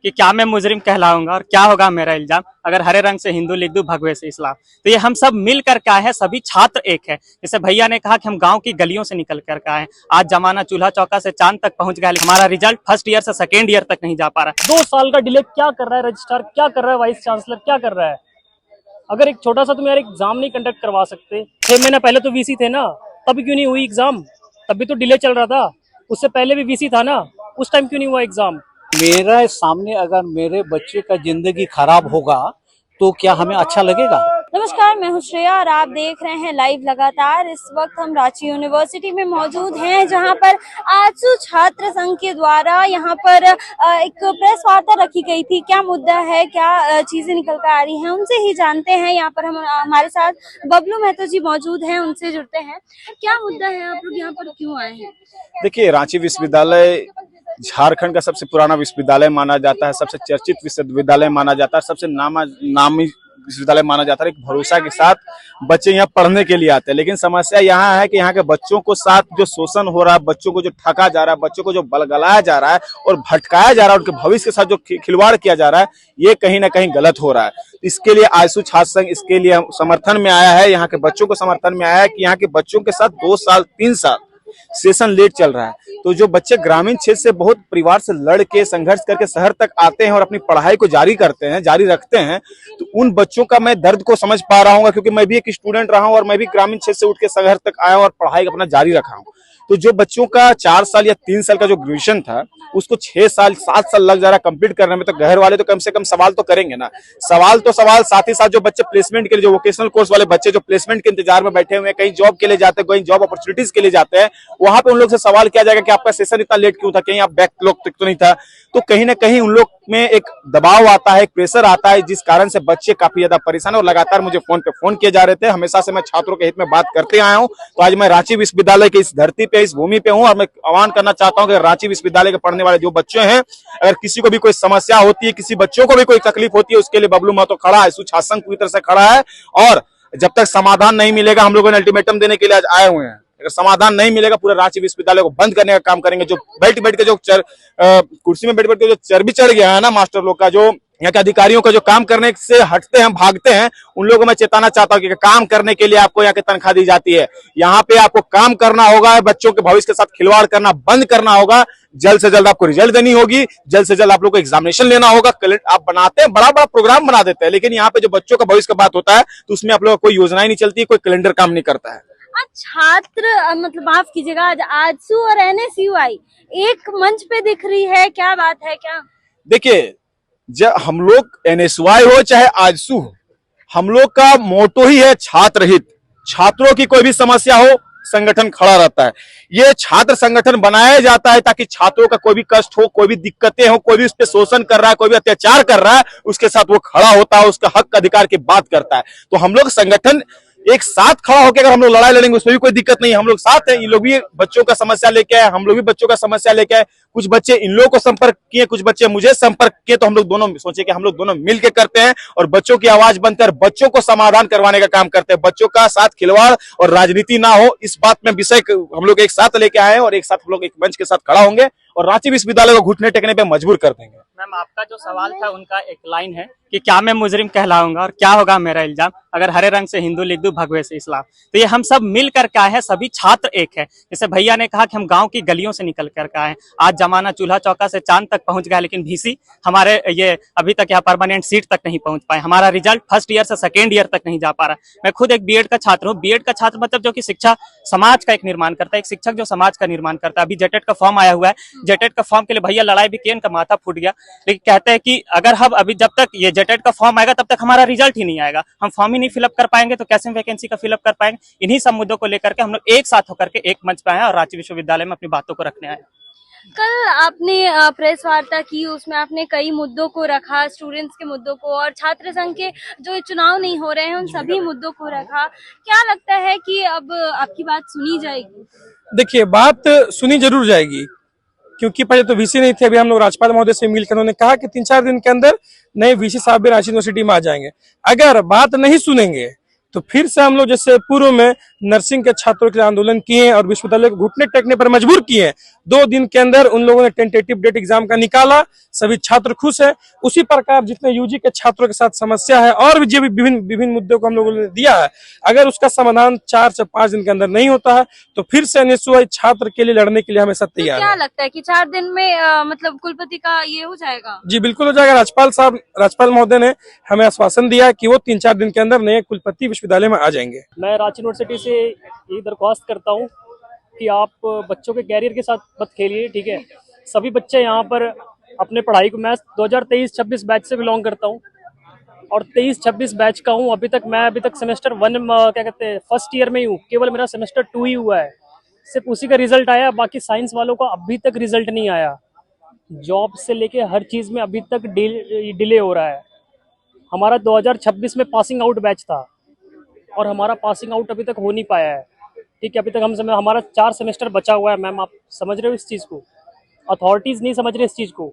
कि क्या मैं मुजरिम कहलाऊंगा और क्या होगा मेरा इल्जाम अगर हरे रंग से हिंदू लिख दूं भगवे से इस्लाम। तो ये हम सब मिल कर के आए हैं, सभी छात्र एक है। जैसे भैया ने कहा कि हम गांव की गलियों से निकल कर के आए हैं। आज जमाना चूल्हा चौका से चांद तक पहुंच गया, हमारा रिजल्ट फर्स्ट ईयर से सेकेंड ईयर तक नहीं जा पा रहा है। 2 साल का डिले क्या कर रहा है रजिस्ट्रार, क्या कर रहा है वाइस चांसलर, क्या कर रहा है? अगर एक छोटा सा तुम यार एग्जाम नहीं कंडक्ट करवा सकते? 6 महीना पहले तो वीसी थे ना, तब क्यों नहीं हुई एग्जाम? तब भी तो डिले चल रहा था। उससे पहले भी वीसी था ना, उस टाइम क्यों नहीं हुआ एग्जाम? मेरा सामने अगर मेरे बच्चे का जिंदगी खराब होगा तो क्या हमें अच्छा लगेगा? नमस्कार, मैं हूं श्रेया और आप देख रहे हैं लाइव लगातार। इस वक्त हम रांची यूनिवर्सिटी में मौजूद हैं, जहां पर आजसू छात्र संघ के द्वारा यहां पर एक प्रेस वार्ता रखी गई थी। क्या मुद्दा है, क्या चीजें निकल कर आ रही हैं, उनसे ही जानते हैं। यहाँ पर हमारे साथ बबलू महतो जी मौजूद हैं, उनसे जुड़ते हैं। क्या मुद्दा है, आप लोग यहाँ पर क्यों आए हैं? देखिए, रांची विश्वविद्यालय झारखंड का सबसे पुराना विश्वविद्यालय माना जाता है, सबसे चर्चित विश्वविद्यालय माना जाता है, सबसे नामी विश्वविद्यालय माना जाता है। एक भरोसा के साथ बच्चे यहाँ पढ़ने के लिए आते हैं, लेकिन समस्या यहाँ है कि यहाँ के बच्चों को साथ जो शोषण हो रहा है, बच्चों को जो ठगा जा रहा है, बच्चों को जो बलगलाया जा रहा है और भटकाया जा रहा है, उनके भविष्य के साथ जो खिलवाड़ किया जा रहा है, ये कहीं ना कहीं गलत हो रहा है। इसके लिए आजसू छात्र संघ इसके लिए समर्थन में आया है, यहाँ के बच्चों को समर्थन में आया है कि यहाँ के बच्चों के साथ 2 साल 3 साल सेशन लेट चल रहा है। तो जो बच्चे ग्रामीण क्षेत्र से बहुत परिवार से लड़ के संघर्ष करके शहर तक आते हैं और अपनी पढ़ाई को जारी रखते हैं, तो उन बच्चों का मैं दर्द को समझ पा रहा हूँ, क्योंकि मैं भी एक स्टूडेंट रहा हूँ और मैं भी ग्रामीण क्षेत्र से उठ के शहर तक आया हूँ और पढ़ाई अपना जारी रखा हूँ। तो जो बच्चों का 4 साल या 3 साल का जो ग्रेजुएशन था, उसको 6 साल 7 साल लग जा रहा है कंप्लीट करने में, तो घर वाले तो कम से कम सवाल तो करेंगे ना। सवाल, साथ ही साथ जो बच्चे प्लेसमेंट के लिए, जो वोकेशनल कोर्स वाले बच्चे जो प्लेसमेंट के इंतजार में बैठे हुए हैं, कहीं जॉब के लिए जाते हैं, कहीं जॉब अपॉर्चुनिटीज के लिए जाते हैं, वहां पे उन लोग से सवाल किया जाएगा कि आपका सेशन इतना लेट क्यों था, कहीं आप बैकलॉग तो नहीं था। तो कहीं ना कहीं उन लोग में एक दबाव आता है, एक प्रेशर आता है, जिस कारण से बच्चे काफी ज्यादा परेशान है। और लगातार मुझे फोन पे फोन किए जा रहे थे, हमेशा से मैं छात्रों के हित में बात करते आया हूं। तो आज मैं रांची विश्वविद्यालय की इस धरती पे, इस भूमि पे हूं और मैं आह्वान करना चाहता हूं कि रांची विश्वविद्यालय के पढ़ने वाले जो बच्चे हैं, अगर किसी को भी कोई समस्या होती है, किसी बच्चों को भी कोई तकलीफ होती है, उसके लिए बबलू महतो खड़ा है, आजसू छात्र संघ पूरी तरह से खड़ा है। और जब तक समाधान नहीं मिलेगा, हम लोगों ने अल्टीमेटम देने के लिए आज आए हुए हैं, अगर समाधान नहीं मिलेगा, पूरे रांची विश्वविद्यालय को बंद करने का काम करेंगे। जो बैठ के जो कुर्सी में बैठ के जो चर्बी चढ़ गया है ना मास्टर लोग का, जो यहाँ के अधिकारियों का जो काम करने से हटते हैं, भागते हैं, उन लोगों को मैं चेताना चाहता हूँ कि काम करने के लिए आपको यहाँ की तनख्वाह दी जाती है। यहाँ पे आपको काम करना होगा, बच्चों के भविष्य के साथ खिलवाड़ करना बंद करना होगा। जल्द से जल्द आपको रिजल्ट देनी होगी, जल्द से जल्द आप लोग को एग्जामिनेशन लेना होगा। आप बनाते हैं, बड़ा बड़ा प्रोग्राम बना देते हैं, लेकिन यहाँ पे जो बच्चों का भविष्य का बात होता है, तो उसमें आप लोग कोई योजना ही नहीं चलती, कोई कैलेंडर काम नहीं करता है। आज छात्र मतलब माफ कीजिएगा, आज आजसू और एनएसयूआई एक मंच पे दिख रही है, क्या बात है? क्या देखिए, जब हम लोग एनएसयूआई हो चाहे आजसू हो, हम लोग का मोटो ही है छात्र हित। छात्रों की कोई भी समस्या हो, संगठन खड़ा रहता है। ये छात्र संगठन बनाया जाता है ताकि छात्रों का कोई भी कष्ट हो, कोई भी दिक्कतें हो, कोई भी उस पर शोषण कर रहा है, कोई भी अत्याचार कर रहा है, उसके साथ वो खड़ा होता है, उसका हक अधिकार की बात करता है। तो हम लोग संगठन एक साथ खड़ा होकर अगर हम लोग लड़ाई लड़ेंगे, उसमें भी कोई दिक्कत नहीं है। हम लोग साथ हैं, इन लोग भी बच्चों का समस्या लेके आए, हम लोग भी बच्चों का समस्या लेके आए। कुछ बच्चे इन लोगों को संपर्क किए, कुछ बच्चे मुझे संपर्क किए, तो हम लोग दोनों सोचे कि हम लोग दोनों मिलकर करते हैं और बच्चों की आवाज बनकर बच्चों को समाधान करवाने का काम करते हैं। बच्चों का साथ खिलवाड़ और राजनीति ना हो, इस बात में विषय हम लोग एक साथ लेके आए हैं और एक साथ हम लोग एक मंच के साथ खड़ा होंगे और रांची विश्वविद्यालय को घुटने टेकने पे मजबूर कर देंगे। मैम, आपका जो सवाल था, उनका एक लाइन है कि क्या मैं मुजरिम कहलाऊंगा और क्या होगा मेरा इल्जाम अगर हरे रंग से हिंदू लिख दूं भगवे से इस्लाम। तो ये हम सब मिल कर के आए हैं, सभी छात्र एक है। जैसे भैया ने कहा कि हम गांव की गलियों से निकल कर के आए हैं। आज जमाना चूल्हा चौका से चांद तक पहुंच गया, लेकिन वीसी हमारे ये अभी तक यहाँ परमानेंट सीट तक नहीं पहुंच पाए। हमारा रिजल्ट फर्स्ट ईयर से सेकेंड ईयर तक नहीं जा पा रहा। मैं खुद एक बीएड का छात्र हूँ। बीएड का छात्र मतलब जो कि शिक्षा समाज का एक निर्माण करता है, एक शिक्षक जो समाज का निर्माण करता है। अभी जेटेट का फॉर्म आया हुआ है, जेटेट का फॉर्म के लिए भैया लड़ाई भी किए, इनका माथा फूट गया, लेकिन कहते हैं कि अगर हम अभी जब तक ये जेटेट का फॉर्म आएगा तब तक हमारा रिजल्ट ही नहीं आएगा, हम फॉर्म ही नहीं फिलअप कर पाएंगे, तो कैसे वैकेंसी का फिलअप कर पाएंगे। इन्हीं सब मुद्दों को लेकर के हम लोग एक साथ होकर के एक मंच पे आए और रांची विश्वविद्यालय में अपनी बातों को रखने आए। कल आपने प्रेस वार्ता की, उसमें आपने कई मुद्दों को रखा, स्टूडेंट्स के मुद्दों को और छात्र संघ के जो चुनाव नहीं हो रहे हैं उन सभी मुद्दों को रखा। क्या लगता है कि अब आपकी बात सुनी जाएगी? देखिए, बात सुनी जरूर जाएगी, क्योंकि पहले तो वीसी नहीं थे। अभी हम लोग राज्यपाल महोदय से मिलकर उन्होंने कहा कि 3-4 दिन के अंदर नए वीसी साहब भी रांची यूनिवर्सिटी में आ जाएंगे। अगर बात नहीं सुनेंगे तो फिर से हम लोग जैसे पूर्व में नर्सिंग के छात्रों के लिए आंदोलन किए और विश्वविद्यालय को घुटने टेकने पर मजबूर किए। 2 दिन के अंदर उन लोगों ने टेंटेटिव डेट एग्जाम का निकाला, सभी छात्र खुश है। उसी प्रकार जितने यूजी के छात्रों के साथ समस्या है और भी जो भी विभिन्न मुद्दों को हम लोगों ने दिया है, अगर उसका समाधान 4 से 5 दिन के अंदर नहीं होता है तो फिर से निश्चय छात्र के लिए लड़ने के लिए हमेशा तो तैयार क्या है। लगता है कि 4 दिन में मतलब कुलपति का ये हो जाएगा? जी बिल्कुल हो जाएगा। राज्यपाल महोदय ने हमें आश्वासन दिया है कि वो 3-4 दिन के अंदर नए कुलपति विश्वविद्यालय में आ जाएंगे। मैं रांची यूनिवर्सिटी से यही दरख्वास्त करता हूँ कि आप बच्चों के कैरियर के साथ मत खेलिए, ठीक है। सभी बच्चे यहाँ पर अपने पढ़ाई को, मैं 2023-26 बैच से बिलोंग करता हूँ और 23-26 बैच का हूँ। मैं अभी तक सेमेस्टर 1 क्या कहते हैं फर्स्ट ईयर में ही हूँ। केवल मेरा सेमेस्टर 2 ही हुआ है, सिर्फ उसी का रिजल्ट आया। बाकी साइंस वालों का अभी तक रिजल्ट नहीं आया। जॉब से लेके हर चीज़ में अभी तक डिले हो रहा है। हमारा 2026 में पासिंग आउट बैच था और हमारा पासिंग आउट अभी तक हो नहीं पाया है, ठीक है। अभी तक हमारा 4 सेमेस्टर बचा हुआ है। मैम आप समझ रहे हो इस चीज़ को? अथॉरिटीज़ नहीं समझ रहे इस चीज़ को,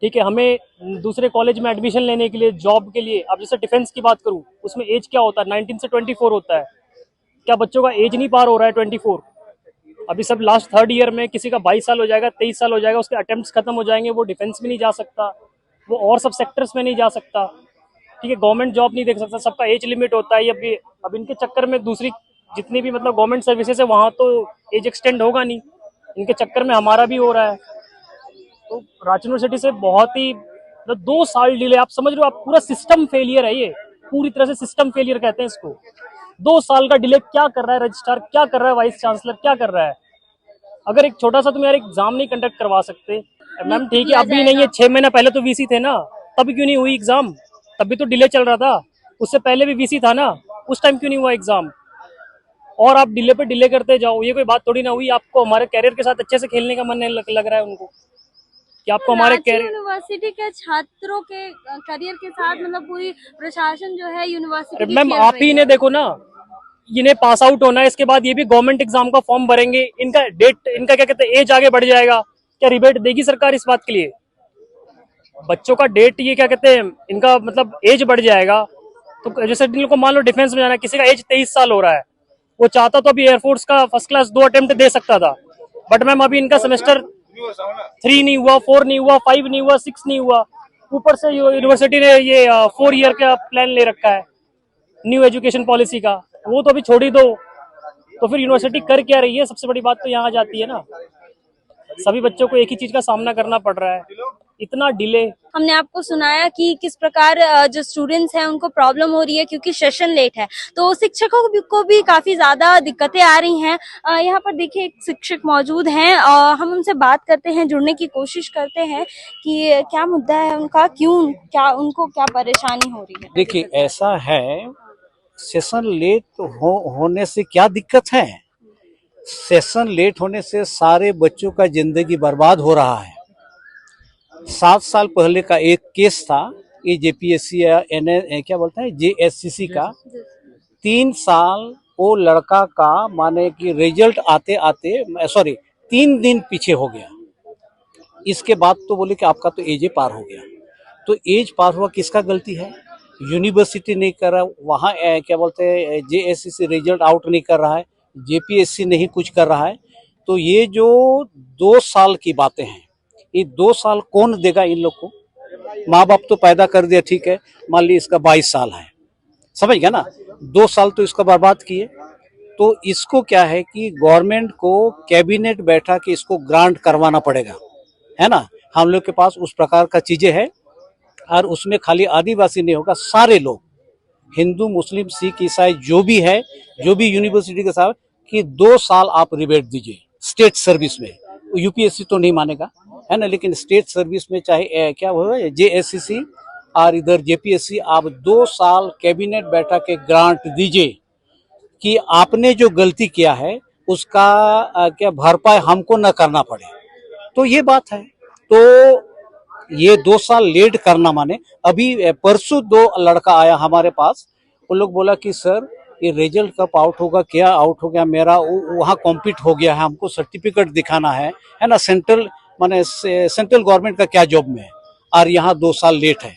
ठीक है। हमें दूसरे कॉलेज में एडमिशन लेने के लिए, जॉब के लिए, अब जैसे डिफेंस की बात करूँ, उसमें एज क्या होता है? 19 से 24 होता है। क्या बच्चों का एज नहीं पार हो रहा है 24? अभी सब लास्ट 3rd ईयर में किसी का 22 साल हो जाएगा, 23 साल हो जाएगा, उसके अटेम्प्ट्स खत्म हो जाएंगे, वो डिफेंस में नहीं जा सकता, वो और सब सेक्टर्स में नहीं जा सकता, ठीक है। गवर्नमेंट जॉब नहीं देख सकता, सबका एज लिमिट होता है। अब इनके चक्कर में दूसरी जितनी भी मतलब गवर्नमेंट सर्विसेज है वहाँ तो एज एक्सटेंड होगा नहीं, इनके चक्कर में हमारा भी हो रहा है। तो रांची यूनिवर्सिटी से बहुत ही 2 साल डिले, आप समझ रहे हो, आप पूरा सिस्टम फेलियर है ये, पूरी तरह से सिस्टम फेलियर कहते हैं इसको। 2 साल का डिले क्या कर रहा है रजिस्ट्रार, क्या कर रहा है वाइस चांसलर, क्या कर रहा है? अगर एक छोटा सा तुम यार एग्जाम नहीं कंडक्ट करवा सकते, मैम ठीक है अभी नहीं है, 6 महीना पहले तो वीसी थे ना, तब क्यों नहीं हुई एग्जाम? तब भी तो डिले चल रहा था, उससे पहले भी वीसी था ना, उस टाइम क्यों नहीं हुआ एग्जाम? और आप डिले पे डिले करते जाओ, ये कोई बात थोड़ी ना हुई। आपको हमारे कैरियर के साथ अच्छे से खेलने का मन नहीं लग रहा है उनको कि आपको हमारे कैरियर। यूनिवर्सिटी के छात्रों के करियर के साथ मतलब पूरी प्रशासन जो है यूनिवर्सिटी मैम आप ही ने देखो ना, इन्हें पास आउट होना है, इसके बाद ये भी गवर्नमेंट एग्जाम का फॉर्म भरेंगे, इनका डेट, इनका क्या कहते हैं एज आगे बढ़ जाएगा। क्या रिबेट देगी सरकार इस बात के लिए? बच्चों का डेट, ये क्या कहते हैं, इनका मतलब एज बढ़ जाएगा। तो जैसे जिन लोग को मान लो डिफेंस में जाना है, किसी का एज 23 साल हो रहा है, वो चाहता तो अभी एयरफोर्स का फर्स्ट क्लास 2 अटेम्प्ट दे सकता था, बट मैम अभी इनका सेमेस्टर 3 नहीं हुआ, 4 नहीं हुआ, 5 नहीं हुआ, 6 नहीं हुआ। ऊपर से यूनिवर्सिटी ने ये 4 ईयर का प्लान ले रखा है न्यू एजुकेशन पॉलिसी का, वो तो अभी छोड़ ही दो। तो फिर यूनिवर्सिटी कर क्या रही है? सबसे बड़ी बात तो यहाँ आ जाती है ना, सभी बच्चों को एक ही चीज का सामना करना पड़ रहा है, इतना डिले। हमने आपको सुनाया कि किस प्रकार जो स्टूडेंट्स हैं उनको प्रॉब्लम हो रही है क्योंकि सेशन लेट है, तो शिक्षकों को भी काफी ज्यादा दिक्कतें आ रही हैं। यहाँ पर देखिए एक शिक्षक मौजूद हैं और हम उनसे बात करते हैं, जुड़ने की कोशिश करते हैं कि क्या मुद्दा है उनका, क्यों, क्या उनको क्या परेशानी हो रही है। देखिए ऐसा है, सेशन लेट होने से क्या दिक्कत है? सेशन लेट होने से सारे बच्चों का जिंदगी बर्बाद हो रहा है। 7 साल पहले का एक केस था, ये जेपीएससी या क्या बोलते हैं जेएससीसी का, 3 साल वो लड़का का माने कि रिजल्ट आते आते 3 दिन पीछे हो गया। इसके बाद तो बोले कि आपका तो एज पार हो गया। तो एज पार हुआ, किसका गलती है? यूनिवर्सिटी नहीं कर रहा, वहाँ क्या बोलते हैं जेएससीसी रिजल्ट आउट नहीं कर रहा है, जेपीएससी नहीं कुछ कर रहा है। तो ये जो 2 साल की बातें हैं, ये 2 साल कौन देगा इन लोग को? माँ बाप तो पैदा कर दिया, ठीक है, मान ली इसका 22 साल है, समझ गया ना, 2 साल तो इसका बर्बाद किए। तो इसको क्या है कि गवर्नमेंट को कैबिनेट बैठा के इसको ग्रांट करवाना पड़ेगा, है ना। हम लोग के पास उस प्रकार का चीजें है, और उसमें खाली आदिवासी नहीं होगा, सारे लोग, हिंदू मुस्लिम सिख ईसाई जो भी है, जो भी यूनिवर्सिटी के साथ, कि 2 साल आप रिबेट दीजिए स्टेट सर्विस में। यूपीएससी तो नहीं मानेगा, है ना, लेकिन स्टेट सर्विस में चाहे क्या हो जेएससीसी और इधर जेपीएससी, आप 2 साल कैबिनेट बैठा के ग्रांट दीजिए कि आपने जो गलती किया है उसका क्या भरपाई हमको न करना पड़े। तो ये बात है। तो ये 2 साल लेट करना माने, अभी परसों 2 लड़का आया हमारे पास, उन लोग बोला कि सर ये रिजल्ट कब आउट होगा, क्या आउट हो गया, मेरा वहाँ कॉम्पीट हो गया है, हमको सर्टिफिकेट दिखाना है ना, सेंट्रल गवर्नमेंट का क्या जॉब में है, और यहाँ 2 साल लेट है।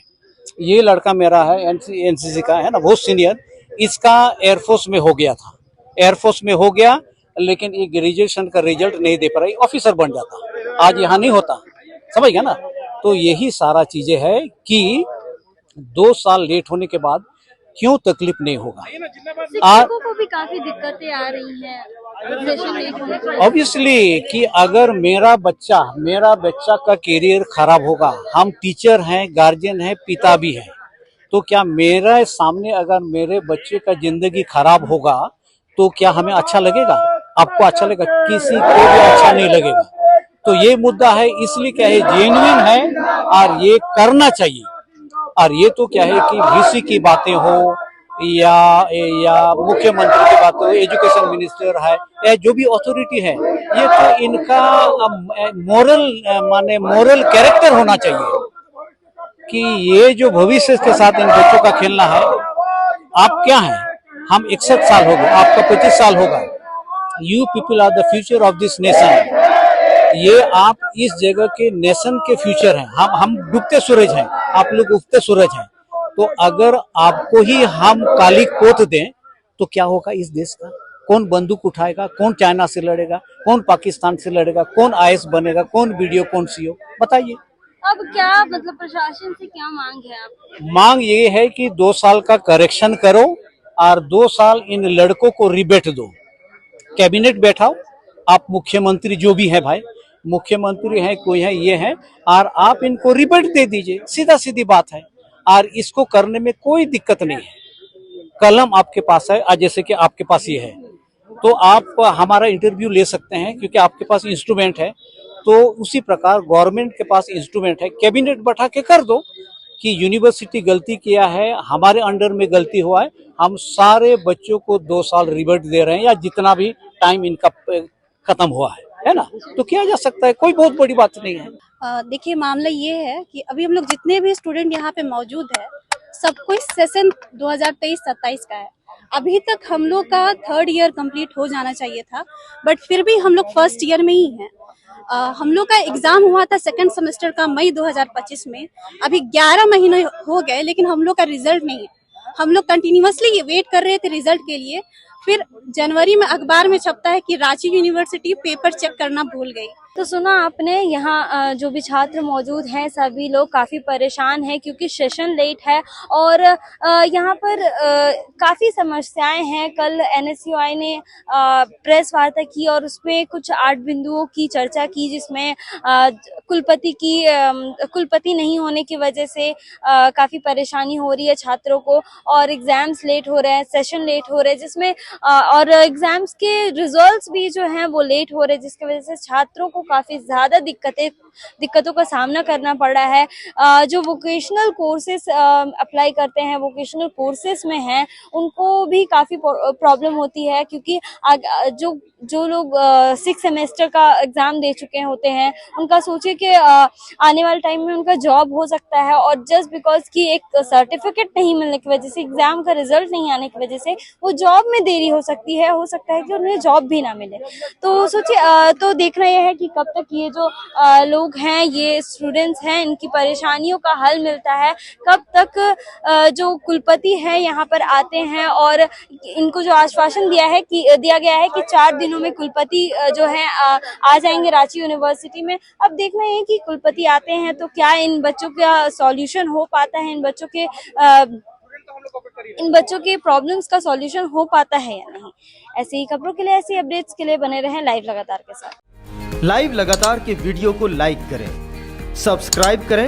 ये लड़का मेरा है एनसीसी का, है ना, बहुत सीनियर, इसका एयरफोर्स में हो गया था, एयरफोर्स में हो गया, लेकिन ये ग्रेजुएशन का रिजल्ट नहीं दे पा रही, ऑफिसर बन जाता, आज यहाँ नहीं होता, समझ गया ना। तो यही सारा चीजें है कि 2 साल लेट होने के बाद क्यों तकलीफ नहीं होगा। शिक्षकों को भी काफी दिक्कतें आ रही हैं सेशन लेट होने की। ऑब्वियसली कि अगर मेरा बच्चा का करियर खराब होगा, हम टीचर हैं, गार्जियन हैं, पिता भी हैं, तो क्या मेरे सामने अगर मेरे बच्चे का जिंदगी खराब होगा तो क्या हमें अच्छा लगेगा? आपको अच्छा लगेगा? किसी को भी अच्छा नहीं लगेगा। तो ये मुद्दा है, इसलिए क्या है, जेन्युइन है और ये करना चाहिए। और ये तो क्या है कि वीसी की बातें हो या मुख्यमंत्री की बात हो, एजुकेशन मिनिस्टर है या जो भी अथॉरिटी है, ये तो इनका मोरल कैरेक्टर होना चाहिए कि ये जो भविष्य के साथ इन बच्चों का खेलना है। आप क्या हैं? हम 61 साल हो गए, आपका 25 साल होगा। You people are the future of this nation. ये आप इस जगह के नेशन के फ्यूचर हैं। हम डूबते सूरज हैं, आप लोग उगते सूरज हैं। तो अगर आपको ही हम काली पोत दें तो क्या होगा इस देश का? कौन बंदूक उठाएगा? कौन चाइना से लड़ेगा? कौन पाकिस्तान से लड़ेगा? कौन आईएएस बनेगा? कौन वीडियो, कौन सीओ? बताइए। अब क्या मतलब प्रशासन से क्या मांग है आप? मांग ये है कि 2 साल का करेक्शन करो और 2 साल इन लड़कों को रिबेट दो। कैबिनेट बैठाओ, आप मुख्यमंत्री जो भी है भाई, मुख्यमंत्री है, कोई है, ये है, और आप इनको रिबेट दे दीजिए। सीधा सीधी बात है और इसको करने में कोई दिक्कत नहीं है। कलम आपके पास है, आज जैसे कि आपके पास ये है, तो आप हमारा इंटरव्यू ले सकते हैं क्योंकि आपके पास इंस्ट्रूमेंट है। तो उसी प्रकार गवर्नमेंट के पास इंस्ट्रूमेंट है, कैबिनेट बैठा के कर दो कि यूनिवर्सिटी गलती किया है, हमारे अंडर में गलती हुआ है, हम सारे बच्चों को 2 साल रिबेट दे रहे हैं या जितना भी टाइम इनका खत्म हुआ है ना, तो किया जा सकता है, कोई बहुत बड़ी बात नहीं है। देखिए मामला ये है कि अभी हम लोग जितने भी स्टूडेंट यहाँ पे मौजूद है, सब कोई सेशन 2023-27 का है। अभी तक हम लोग का 3rd ईयर कंप्लीट हो जाना चाहिए था, बट फिर भी हम लोग 1st ईयर में ही हैं। हम लोग का एग्जाम हुआ था 2nd सेमेस्टर का मई 2025 में। अभी 11 महीने हो गए लेकिन हम लोग का रिजल्ट नहीं है। हम लोग कंटिन्यूअसली वेट कर रहे थे रिजल्ट के लिए। फिर जनवरी में अखबार में छपता है कि रांची यूनिवर्सिटी पेपर चेक करना भूल गई। तो सुना आपने, यहाँ जो भी छात्र मौजूद हैं सभी लोग काफी परेशान हैं क्योंकि सेशन लेट है और यहाँ पर काफी समस्याएं हैं। कल एनएसयूआई ने प्रेस वार्ता की और उसमें कुछ 8 बिंदुओं की चर्चा की, जिसमें कुलपति नहीं होने की वजह से काफी परेशानी हो रही है छात्रों को और एग्जाम्स लेट हो रहे हैं, सेशन लेट हो रहे हैं, जिसमें और एग्जाम्स के रिजल्ट्स भी जो हैं वो लेट हो रहे हैं, जिसकी वजह से छात्रों को काफी ज्यादा दिक्कतों का सामना करना पड़ रहा है। जो वोकेशनल कोर्सेज अप्लाई करते हैं, वोकेशनल कोर्सेज में हैं, उनको भी काफी प्रॉब्लम होती है क्योंकि जो लोग 6 सेमेस्टर का एग्जाम दे चुके होते हैं, उनका सोचे कि आने वाले टाइम में उनका जॉब हो सकता है और जस्ट बिकॉज की एक सर्टिफिकेट नहीं मिलने की वजह से, एग्जाम का रिजल्ट नहीं आने की वजह से वो जॉब में देरी हो सकती है, हो सकता है कि उन्हें जॉब भी ना मिले। तो सोचिए, तो देखना यह है कि कब तक ये जो लोग हैं, ये स्टूडेंट्स हैं, इनकी परेशानियों का हल मिलता है, कब तक जो कुलपति हैं यहाँ पर आते हैं और इनको जो आश्वासन दिया गया है कि 4 दिनों में कुलपति जो है आ जाएंगे रांची यूनिवर्सिटी में। अब देखना है कि कुलपति आते हैं तो क्या इन बच्चों का सॉल्यूशन हो पाता है, इन बच्चों के प्रॉब्लम्स का सॉल्यूशन हो पाता है या नहीं। ऐसी ही खबरों के लिए, ऐसी अपडेट्स के लिए बने रहें लाइव लगातार के साथ। लाइव लगातार के वीडियो को लाइक करें, सब्सक्राइब करें